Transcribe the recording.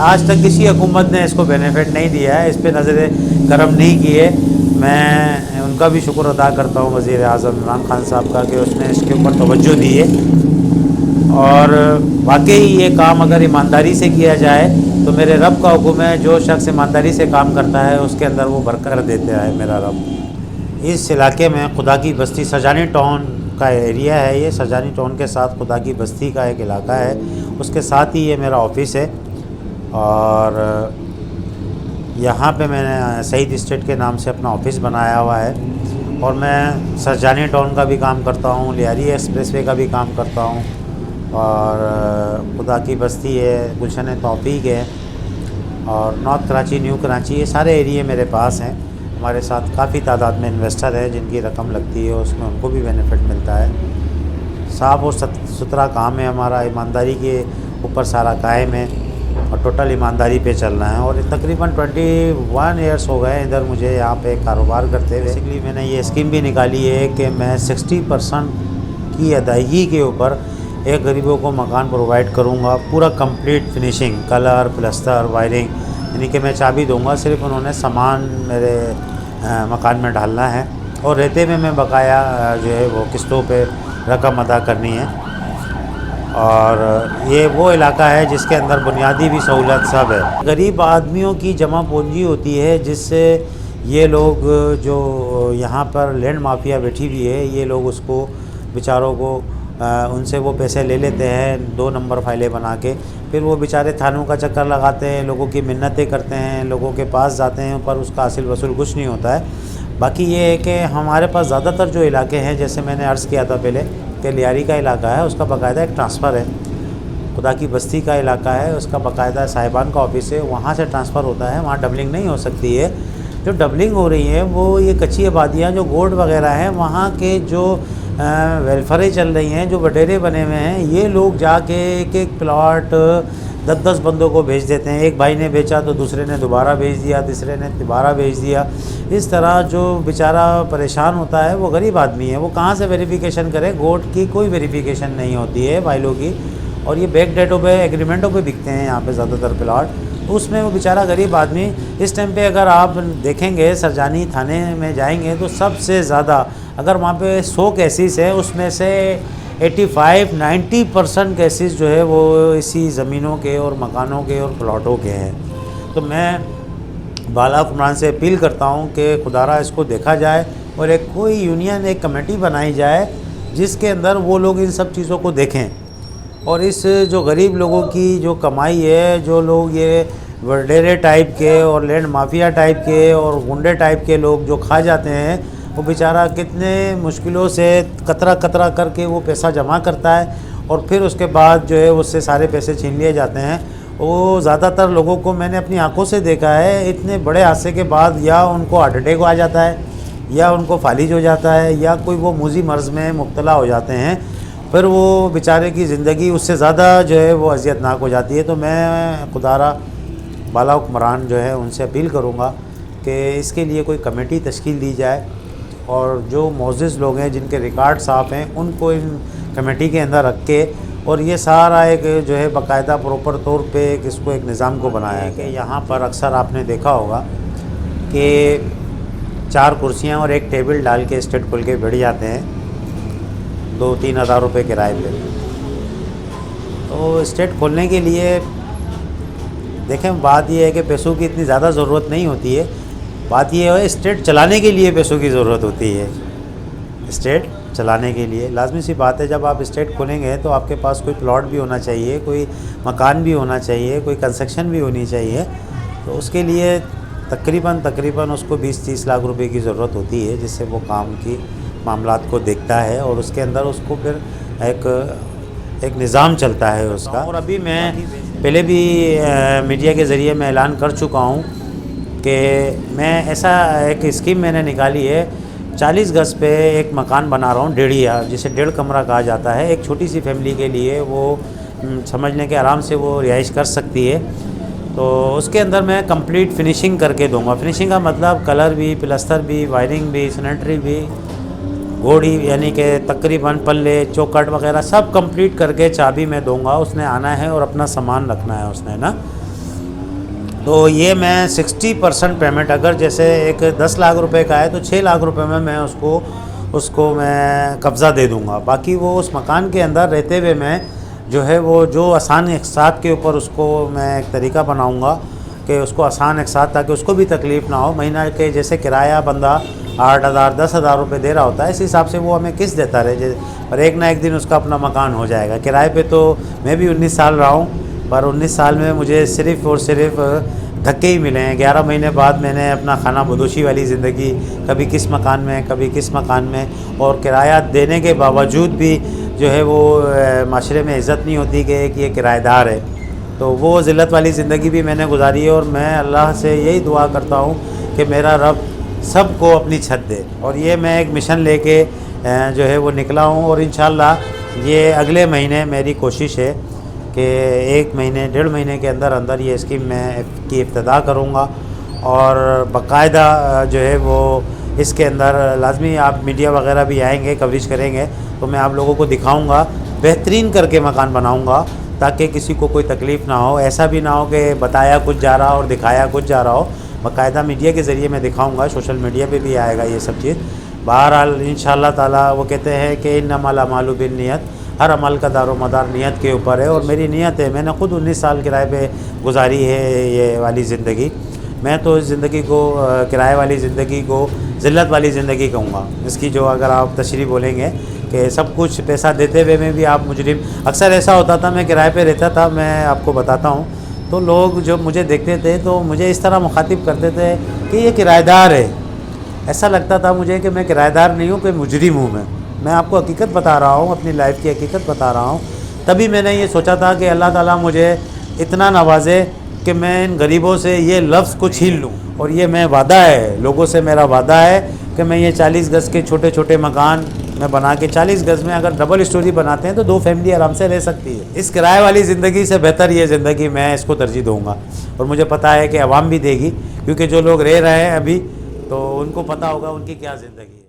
آج تک کسی حکومت نے اس کو بینیفٹ نہیں دیا ہے، اس پہ نظر کرم نہیں کی ہے۔ میں ان کا بھی شکر ادا کرتا ہوں وزیر اعظم عمران خان صاحب کا کہ اس نے اس کے اوپر توجہ دی ہے، اور واقعی یہ کام اگر ایمانداری سے کیا جائے تو میرے رب کا حکم ہے، جو شخص ایمانداری سے کام کرتا ہے اس کے اندر وہ برکت دیتا ہے میرا رب۔ اس علاقے میں خدا کی بستی سجانی ٹاؤن کا ایریا ہے، یہ سجانی ٹاؤن کے ساتھ خدا کی بستی کا ایک علاقہ ہے، اس کے ساتھ ہی یہ میرا آفس ہے، اور یہاں پہ میں نے سعید اسٹیٹ کے نام سے اپنا آفس بنایا ہوا ہے، اور میں سجانی ٹاؤن کا بھی کام کرتا ہوں، لیاری ایکسپریس وے کا بھی کام کرتا ہوں، اور خدا کی بستی ہے، گلشن توفیق ہے، اور نارتھ کراچی، نیو کراچی، یہ سارے ایریے میرے پاس ہیں۔ ہمارے ساتھ کافی تعداد میں انویسٹر ہیں جن کی رقم لگتی ہے، اس میں ان کو بھی بینیفٹ ملتا ہے۔ صاف اور ستھرا کام ہے ہمارا، ایمانداری کے اوپر سارا قائم ہے، اور ٹوٹل ایمانداری پہ چلنا ہے، اور تقریباً 21 ایئرس ہو گئے ادھر مجھے یہاں پہ کاروبار کرتے ہوئے۔ بیسیکلی میں نے یہ اسکیم بھی نکالی ہے کہ میں 60% کی ادائیگی کے اوپر ایک غریبوں کو مکان پرووائڈ کروں گا، پورا complete finishing, colour, plaster, wiring, یعنی کہ میں چابی دوں گا، صرف انہوں نے سامان میرے مکان میں ڈالنا ہے، اور رہتے میں میں بقایا جو ہے وہ قسطوں پہ رقم ادا کرنی ہے۔ اور یہ وہ علاقہ ہے جس کے اندر بنیادی بھی سہولت سب ہے۔ غریب آدمیوں کی جمع پونجی ہوتی ہے، جس سے یہ لوگ جو یہاں پر لینڈ مافیا بیٹھی ہوئی ہے، یہ لوگ اس کو بیچاروں کو ان سے وہ پیسے لے لیتے ہیں 2 نمبر فائلیں بنا کے، پھر وہ بیچارے تھانوں کا چکر لگاتے ہیں، لوگوں کی منتیں کرتے ہیں، لوگوں کے پاس جاتے ہیں، پر اس کا حاصل وصول کچھ نہیں ہوتا ہے۔ باقی یہ ہے کہ ہمارے پاس زیادہ تر جو علاقے ہیں، جیسے میں نے عرض کیا تھا پہلے کہ لیاری کا علاقہ ہے، اس کا باقاعدہ ایک ٹرانسفر ہے، خدا کی بستی کا علاقہ ہے، اس کا باقاعدہ صاحبان کا آفس ہے، وہاں سے ٹرانسفر ہوتا ہے، وہاں ڈبلنگ نہیں ہو سکتی ہے۔ جو ڈبلنگ ہو رہی ہے وہ یہ کچی آبادیاں جو گوڈ وغیرہ ہیں، وہاں کے جو ویلفیئریں چل رہی ہیں، جو بٹیرے بنے ہوئے ہیں، یہ لوگ جا کے ایک ایک پلاٹ 10 بندوں کو بھیج دیتے ہیں، ایک بھائی نے بیچا تو دوسرے نے دوبارہ بھیج دیا، تیسرے نے دوبارہ بھیج دیا۔ اس طرح جو بیچارہ پریشان ہوتا ہے وہ غریب آدمی ہے، وہ کہاں سے ویریفیکیشن کرے؟ گوڈ کی کوئی ویریفیکیشن نہیں ہوتی ہے فائلوں کی، اور یہ بیک ڈیٹوں پہ، ایگریمنٹوں پہ بکتے ہیں یہاں پہ زیادہ تر پلاٹ، اس میں وہ بیچارہ غریب آدمی اس ٹائم پہ، اگر آپ دیکھیں گے سرجانی تھانے میں جائیں گے تو سب سے زیادہ، اگر وہاں پہ 100 کیسز ہیں، اس میں سے 85-90% کیسز جو ہے وہ اسی زمینوں کے اور مکانوں کے اور پلاٹوں کے ہیں۔ تو میں بالا حکمران سے اپیل کرتا ہوں کہ خدارہ اس کو دیکھا جائے، اور ایک کوئی یونین، ایک کمیٹی بنائی جائے جس کے اندر وہ لوگ ان سب چیزوں کو دیکھیں، اور اس جو غریب لوگوں کی جو کمائی ہے، جو لوگ یہ وڈیرے ٹائپ کے اور لینڈ مافیا ٹائپ کے اور گنڈے ٹائپ کے لوگ جو کھا جاتے ہیں، وہ بیچارہ کتنے مشکلوں سے قطرہ قطرہ کر کے وہ پیسہ جمع کرتا ہے، اور پھر اس کے بعد جو ہے اس سے سارے پیسے چھین لیے جاتے ہیں۔ وہ زیادہ تر لوگوں کو میں نے اپنی آنکھوں سے دیکھا ہے، اتنے بڑے حادثے کے بعد یا ان کو ہارٹ اٹیک آ جاتا ہے، یا ان کو فالج ہو جاتا ہے، یا کوئی وہ موذی مرض میں مبتلا ہو جاتے ہیں، پھر وہ بیچارے کی زندگی اس سے زیادہ جو ہے وہ اذیت ناک ہو جاتی ہے۔ تو میں خدارہ بالا حکمران جو ہے ان سے اپیل کروں گا کہ اس کے لیے کوئی کمیٹی تشکیل دی جائے، اور جو معزز لوگ ہیں جن کے ریکارڈ صاف ہیں ان کو ان کمیٹی کے اندر رکھ کے، اور یہ سارا ایک جو ہے باقاعدہ پراپر طور پہ اس کو ایک نظام کو بنایا ہے کہ یہاں پر اکثر آپ نے دیکھا ہوگا کہ 4 کرسیاں اور ایک ٹیبل ڈال کے اسٹیٹ کھول کے بیٹھ جاتے ہیں 2-3 ہزار روپے کرائے پہ۔ تو اسٹیٹ کھولنے کے لیے دیکھیں، بات یہ ہے کہ پیسوں کی اتنی زیادہ ضرورت نہیں ہوتی ہے، بات یہ ہے اسٹیٹ چلانے کے لیے پیسوں کی ضرورت ہوتی ہے۔ اسٹیٹ چلانے کے لیے لازمی سی بات ہے، جب آپ اسٹیٹ کھولیں گے تو آپ کے پاس کوئی پلاٹ بھی ہونا چاہیے، کوئی مکان بھی ہونا چاہیے، کوئی کنسٹرکشن بھی ہونی چاہیے، تو اس کے لیے تقریباً اس کو 20-30 لاکھ روپے کی ضرورت ہوتی ہے، جس سے وہ کام کی معاملات کو دیکھتا ہے، اور اس کے اندر اس کو پھر ایک نظام چلتا ہے اس کا۔ اور ابھی میں پہلے بھی میڈیا کے ذریعے میں اعلان کر چکا ہوں کہ میں ایسا ایک اسکیم میں نے نکالی ہے، 40 گز پہ ایک مکان بنا رہا ہوں، ڈیڑھیا، جسے 1.5 کمرہ کہا جاتا ہے، ایک چھوٹی سی فیملی کے لیے، وہ سمجھ لیں کہ آرام سے وہ رہائش کر سکتی ہے۔ تو اس کے اندر میں کمپلیٹ فنیشنگ کر کے دوں گا۔ فنیشنگ کا مطلب کلر بھی، پلستر بھی، وائرنگ بھی، سینیٹری بھی، گھوڑی یعنی کہ تقریباً پلے، چوکٹ وغیرہ سب کمپلیٹ کر کے چابی میں دوں گا، اس نے آنا ہے اور اپنا سامان رکھنا ہے اس نے نا۔ تو یہ میں 60% پیمنٹ، اگر جیسے ایک 10 لاکھ روپے کا ہے تو 6 لاکھ روپے میں اس کو میں قبضہ دے دوں گا. باقی وہ اس مکان کے اندر رہتے ہوئے میں جو ہے وہ جو آسان اقساط کے اوپر اس کو میں ایک طریقہ بناؤں گا کہ اس کو آسان اقساط، تاکہ اس کو بھی تکلیف نہ ہو. مہینہ کے جیسے کرایہ بندہ 8,000 10,000 روپے دے رہا ہوتا ہے، اس حساب سے وہ ہمیں قسط دیتا رہے، اور ایک نہ ایک دن اس کا اپنا مکان ہو جائے گا. کرائے پہ تو میں بھی 19 سال رہا ہوں، پر 19 سال میں مجھے صرف اور صرف دھکے ہی ملے ہیں. 11 مہینے بعد میں نے اپنا خانہ بدوشی والی زندگی، کبھی کس مکان میں کبھی کس مکان میں، اور کرایہ دینے کے باوجود بھی جو ہے وہ معاشرے میں عزت نہیں ہوتی کہ ایک یہ کرایہ دار ہے. تو وہ ذلت والی زندگی بھی میں نے گزاری ہے، اور میں اللہ سے یہی دعا کرتا ہوں کہ میرا رب سب کو اپنی چھت دے. اور یہ میں ایک مشن لے کے جو ہے وہ نکلا ہوں، اور انشاءاللہ یہ اگلے مہینے میری کوشش ہے کہ 1 مہینے 1.5 مہینے کے اندر اندر یہ اسکیم میں کی ابتدا کروں گا. اور باقاعدہ جو ہے وہ اس کے اندر لازمی آپ میڈیا وغیرہ بھی آئیں گے، کوریج کریں گے، تو میں آپ لوگوں کو دکھاؤں گا، بہترین کر کے مکان بناؤں گا تاکہ کسی کو کوئی تکلیف نہ ہو. ایسا بھی نہ ہو کہ بتایا کچھ جا رہا اور دکھایا کچھ جا رہا ہو. باقاعدہ میڈیا کے ذریعے میں دکھاؤں گا، سوشل میڈیا پہ بھی آئے گا یہ سب چیز. بہرحال انشاءاللہ تعالیٰ وہ کہتے ہیں کہ انما الاعمال بالنیت، ہر عمل کا دار و مدار نیت کے اوپر ہے، اور میری نیت ہے. میں نے خود 19 سال کرائے پہ گزاری ہے یہ والی زندگی. میں تو اس زندگی کو، کرائے والی زندگی کو ذلت والی زندگی کہوں گا. اس کی جو اگر آپ تشریح بولیں گے کہ سب کچھ پیسہ دیتے ہوئے میں بھی آپ مجرم. اکثر ایسا ہوتا تھا، میں کرائے پہ رہتا تھا، میں آپ کو بتاتا ہوں، تو لوگ جب مجھے دیکھتے تھے تو مجھے اس طرح مخاطب کرتے تھے کہ یہ کرایہ دار ہے. ایسا لگتا تھا مجھے کہ میں کرایہ دار نہیں ہوں، کہ مجرم ہوں. میں آپ کو حقیقت بتا رہا ہوں، اپنی لائف کی حقیقت بتا رہا ہوں. تبھی میں نے یہ سوچا تھا کہ اللہ تعالیٰ مجھے اتنا نوازے کہ میں ان غریبوں سے یہ لفظ کو چھین لوں. اور یہ میں وعدہ ہے، لوگوں سے میرا وعدہ ہے کہ میں یہ 40 گز کے چھوٹے چھوٹے مکان میں بنا کے، 40 گز میں اگر ڈبل اسٹوری بناتے ہیں تو 2 فیملی آرام سے رہ سکتی ہے. اس کرائے والی زندگی سے بہتر یہ زندگی میں اس کو ترجیح دوں گا. اور مجھے پتہ ہے کہ عوام بھی دے گی، کیونکہ جو لوگ رہ رہے ہیں ابھی تو ان کو پتہ ہوگا ان کی کیا زندگی ہے.